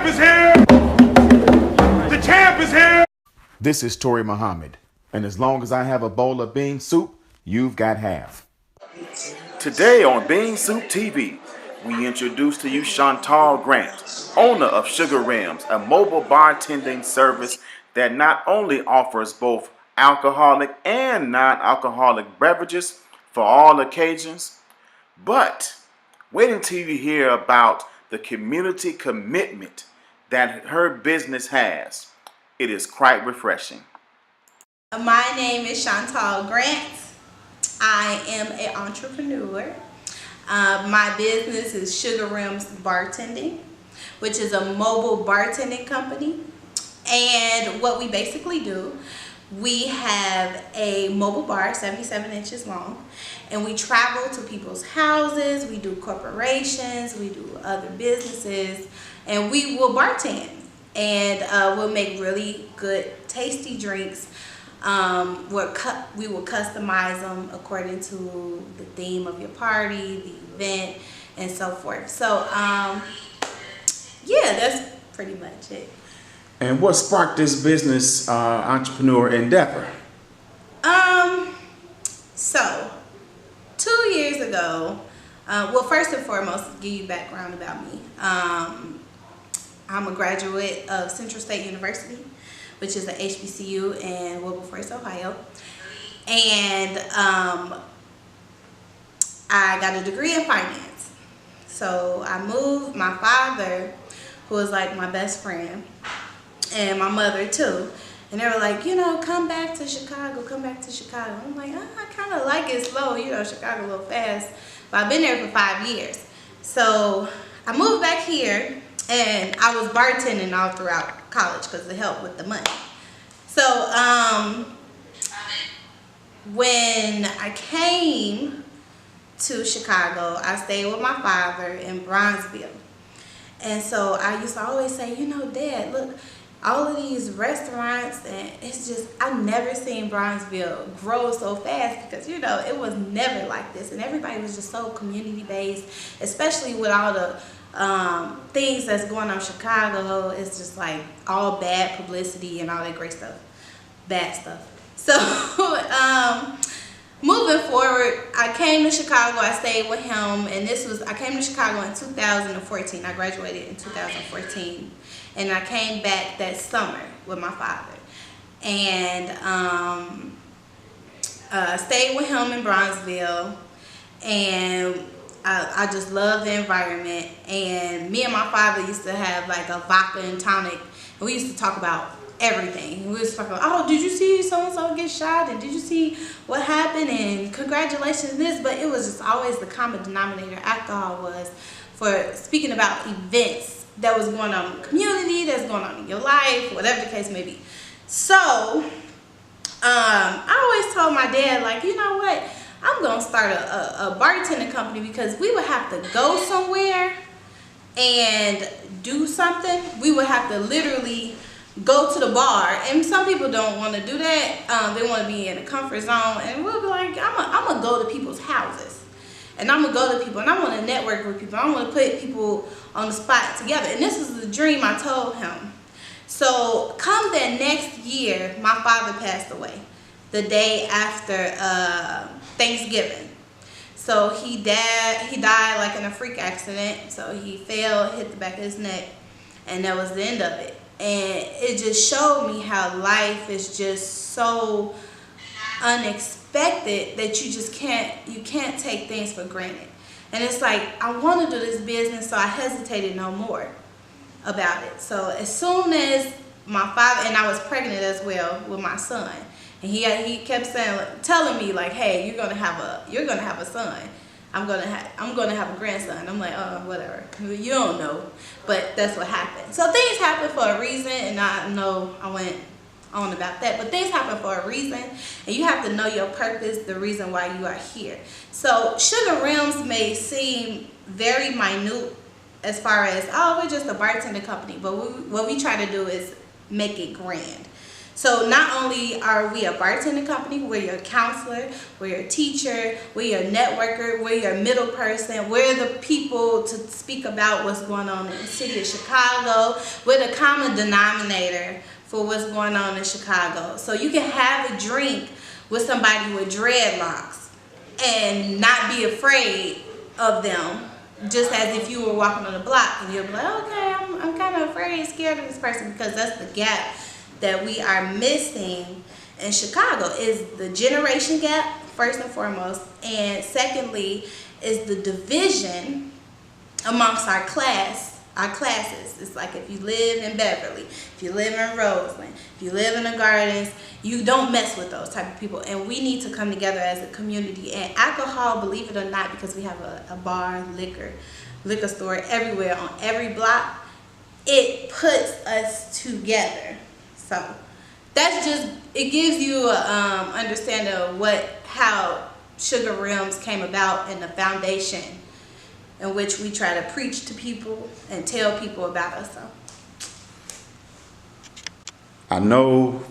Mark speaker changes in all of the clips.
Speaker 1: champ is here! The champ is here! This is Tori Muhammad, and as long as I have a bowl of bean soup, you've got half. Today on Bean Soup TV, we introduce to you Chantal Grant, owner of Sugar Rimz, a mobile bartending service that not only offers both alcoholic and non-alcoholic beverages for all occasions, but wait until you hear about the community commitment that her business has. It is quite refreshing.
Speaker 2: My name is Chantal Grant. I am an entrepreneur. My business is Sugar Rimz Bartending, which is a mobile bartending company. And what we basically do, we have a mobile bar 77 inches long, and we travel to people's houses, we do corporations, we do other businesses, and we will bartend, and we'll make really good tasty drinks. We will customize them according to the theme of your party, the event, and so forth. So yeah, that's pretty much it.
Speaker 1: And what sparked this business entrepreneur endeavor?
Speaker 2: So 2 years ago, well, first and foremost, to give you background about me, I'm a graduate of Central State University, which is a HBCU in Wilberforce, Ohio, and I got a degree in finance. So I moved. My father, who was like my best friend, and my mother too, and they were like, you know, come back to Chicago, come back to Chicago. I'm like, I kind of like it slow, you know, Chicago a little fast, but I've been there for 5 years. So I moved back here, and I was bartending all throughout college because it helped with the money. So when I came to Chicago, I stayed with my father in Bronzeville. And so I used to always say, you know, Dad, look, all of these restaurants, and it's just, I've never seen Bronzeville grow so fast because, you know, it was never like this. And everybody was just so community-based, especially with all the things that's going on in Chicago. It's just like all bad publicity and all that great stuff, bad stuff. So moving forward, I came to Chicago, I stayed with him, and I came to Chicago in 2014. I graduated in 2014, and I came back that summer with my father, and stayed with him in Bronzeville, and I just love the environment. And me and my father used to have like a vodka and tonic, and we used to talk about everything. We used to talk about, oh, did you see so-and-so get shot, and did you see what happened, and congratulations this. But it was just always the common denominator. Alcohol was for speaking about events that was going on in the community, that's going on in your life, whatever the case may be. So I always told my dad, like, you know what, I'm gonna start a bartending company, because we would have to go somewhere and do something. We would have to literally go to the bar, and some people don't want to do that. They want to be in a comfort zone, and we'll be like, I'm gonna go to people's houses, and I'm gonna go to people, and I want to network with people. I want to put people on the spot together. And this is the dream I told him. So come that next year, my father passed away the day after Thanksgiving. So he died like in a freak accident. So he fell, hit the back of his neck, and that was the end of it. And it just showed me how life is just so unexpected that you can't take things for granted. And it's like, I want to do this business, so I hesitated no more about it. So as soon as my father, and I was pregnant as well with my son, and he kept saying, telling me like, hey, you're gonna have a son. I'm gonna have a grandson. I'm like, oh, whatever. You don't know, but that's what happened. So things happen for a reason, and I know I went on about that, but things happen for a reason, and you have to know your purpose, the reason why you are here. So Sugar Rimz may seem very minute as far as, oh, we're just a bartending company, but what we try to do is make it grand. So not only are we a bartending company, we're your counselor, we're your teacher, we're your networker, we're your middle person, we're the people to speak about what's going on in the city of Chicago. We're the common denominator for what's going on in Chicago. So you can have a drink with somebody with dreadlocks and not be afraid of them, just as if you were walking on the block and you'll be like, okay, I'm kind of afraid, scared of this person, because that's the gap that we are missing in Chicago. Is the generation gap, first and foremost, and secondly is the division amongst our classes. It's like if you live in Beverly, if you live in Roseland, if you live in the Gardens, you don't mess with those type of people. And we need to come together as a community. And alcohol, believe it or not, because we have a bar, liquor store everywhere on every block, it puts us together. So that's just, it gives you an understanding of how Sugar Rimz came about, and the foundation in which we try to preach to people and tell people about us. So
Speaker 1: I know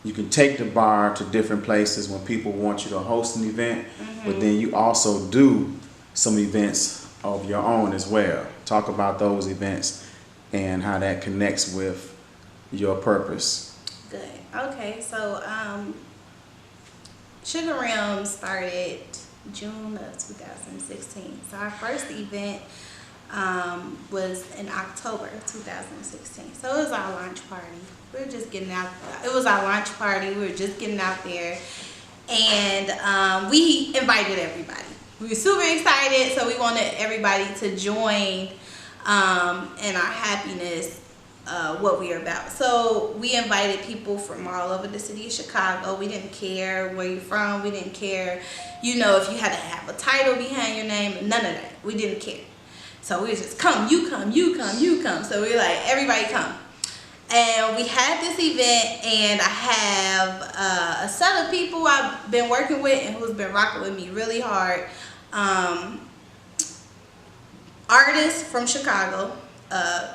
Speaker 1: you can take the bar to different places when people want you to host an event, but then you also do some events of your own as well. Talk about those events and how that connects with your purpose.
Speaker 2: Good. Okay, so Sugar Rimz started June of 2016. So our first event was in October 2016. So it was our launch party. We were just getting out. It was our launch party. We were just getting out there, and we invited everybody. We were super excited, so we wanted everybody to join in our happiness. What we are about. So we invited people from all over the city of Chicago. We didn't care where you're from. We didn't care, if you had to have a title behind your name. None of that. We didn't care. So we was just come, you come, you come, you come. So we were like, everybody come. And we had this event, and I have a set of people I've been working with and who's been rocking with me really hard. Artists from Chicago.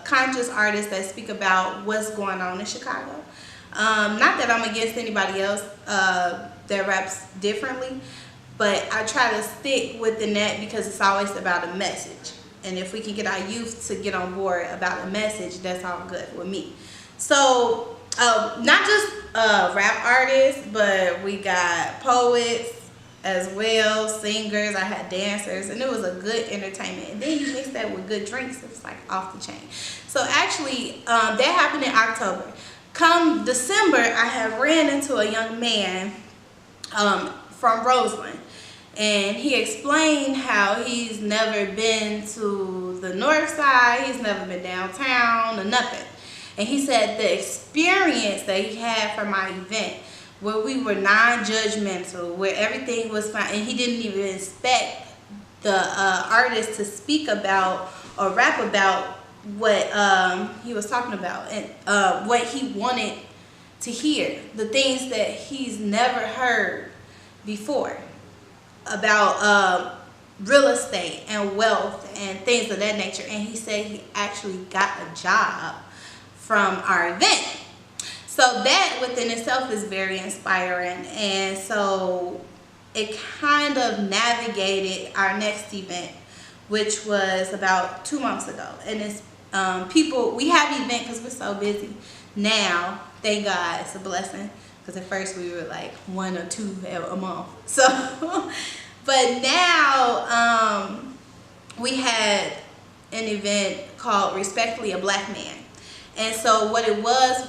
Speaker 2: Conscious artists that speak about what's going on in Chicago. Not that I'm against anybody else that raps differently, but I try to stick within that because it's always about a message. And if we can get our youth to get on board about a message, that's all good with me. So not just rap artists, but we got poets as well, singers, I had dancers, and it was a good entertainment. And then you mix that with good drinks, it was like off the chain. So actually, that happened in October. Come December, I had ran into a young man from Roseland, and he explained how he's never been to the north side, he's never been downtown or nothing. And he said the experience that he had from my event, where we were non-judgmental, where everything was fine, and he didn't even expect the artist to speak about or rap about what he was talking about, and what he wanted to hear, the things that he's never heard before about real estate and wealth and things of that nature. And he said he actually got a job from our event. So that within itself is very inspiring, and so it kind of navigated our next event, which was about 2 months ago. And it's people, we have event because we're so busy now, thank God, it's a blessing, because at first we were like 1 or 2 a month. So but now we had an event called Respectfully a Black Man. And so what it was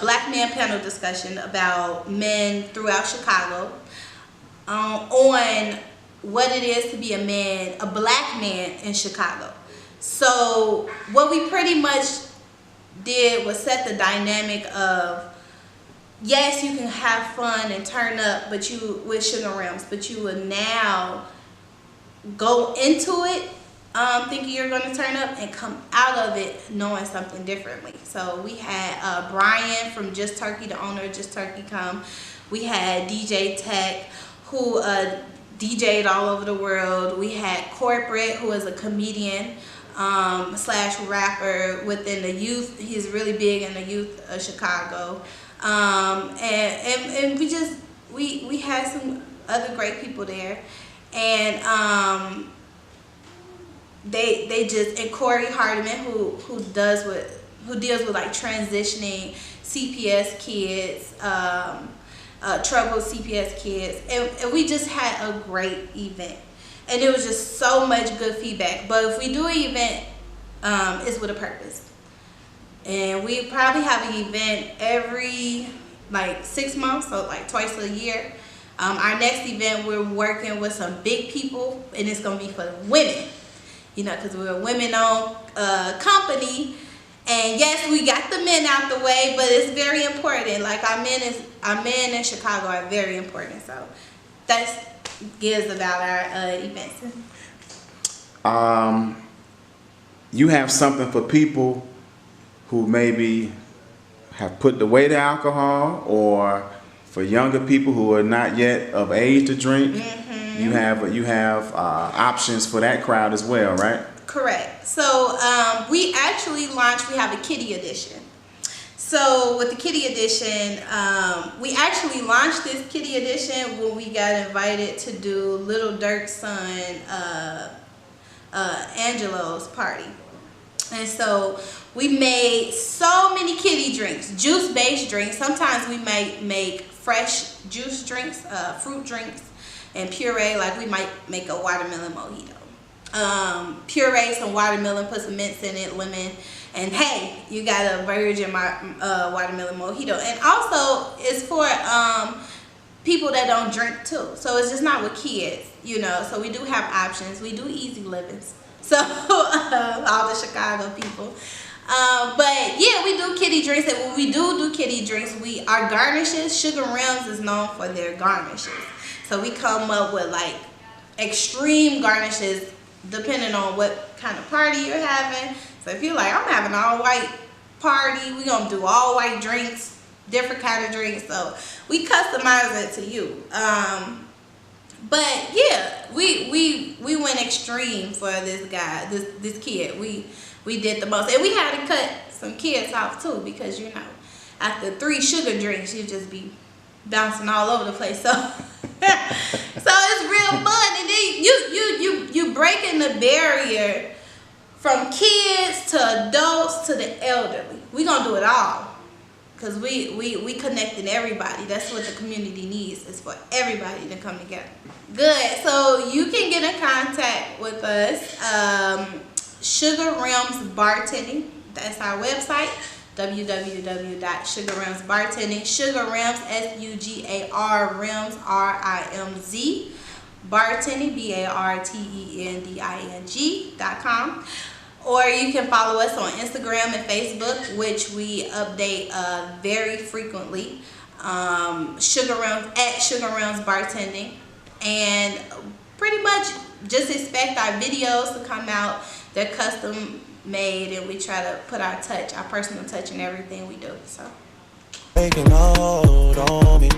Speaker 2: black man panel discussion about men throughout Chicago on what it is to be a man, a black man in Chicago. So what we pretty much did was set the dynamic of, yes, you can have fun and turn up, but you with Sugar Rimz, but you will now go into it thinking you're going to turn up and come out of it knowing something differently. So we had Brian from Just Turkey, the owner of Just Turkey, come. We had DJ Tech, who DJ'd all over the world. We had Corporate, who is a comedian. slash rapper within the youth. He's really big in the youth of Chicago. And we had some other great people there. And they just, and Corey Hardiman, who deals with like transitioning CPS kids, troubled CPS kids, and we just had a great event, and it was just so much good feedback. But if we do an event, it's with a purpose, and we probably have an event every like 6 months, so like twice a year. Our next event, we're working with some big people, and it's gonna be for women, you know, because we're a women-owned company. And yes, we got the men out the way, but it's very important. Like our men in Chicago are very important. So that's gives about our events.
Speaker 1: You have something for people who maybe have put away the alcohol, or for younger people who are not yet of age to drink. Mm-hmm. You have options for that crowd as well, right?
Speaker 2: Correct. So we actually launched, we have a kiddie edition. So with the kiddie edition, we actually launched this kiddie edition when we got invited to do Little Durk's son, Angelo's party. And so we made so many kiddie drinks, juice-based drinks. Sometimes we might make fresh juice drinks, fruit drinks, and puree, like we might make a watermelon mojito. Puree some watermelon, put some mints in it, lemon, and hey, you got a virgin watermelon mojito. And also it's for people that don't drink too, so it's just not with kids, you know. So we do have options. We do easy livings, so all the Chicago people. But yeah, we do kiddie drinks, and when we do kiddie drinks, our garnishes, Sugar Rimz is known for their garnishes. So we come up with like extreme garnishes depending on what kind of party you're having. So if you're like, I'm having an all white party, we're gonna do all white drinks, different kind of drinks. So we customize it to you. But yeah, we went extreme for this guy, this kid. We did the most, and we had to cut some kids off too, because you know, after 3 sugar drinks, you just be bouncing all over the place. So so it's real fun, and then you breaking the barrier from kids to adults to the elderly. We gonna do it all, because we connecting everybody. That's what the community needs, is for everybody to come together. Good. So you can get in contact with us. Sugar Rimz Bartending, that's our website, www.sugarrimzbartending. Sugar Rimz, S-U-G-A-R, Rimz, R-I-M-Z, Bartending, BARTENDING.com. Or you can follow us on Instagram and Facebook, which we update very frequently. Sugar Rimz, at Sugar Rimz Bartending. And pretty much just expect our videos to come out. They're custom made, and we try to put our touch, our personal touch in everything we do. So. Taking hold on me.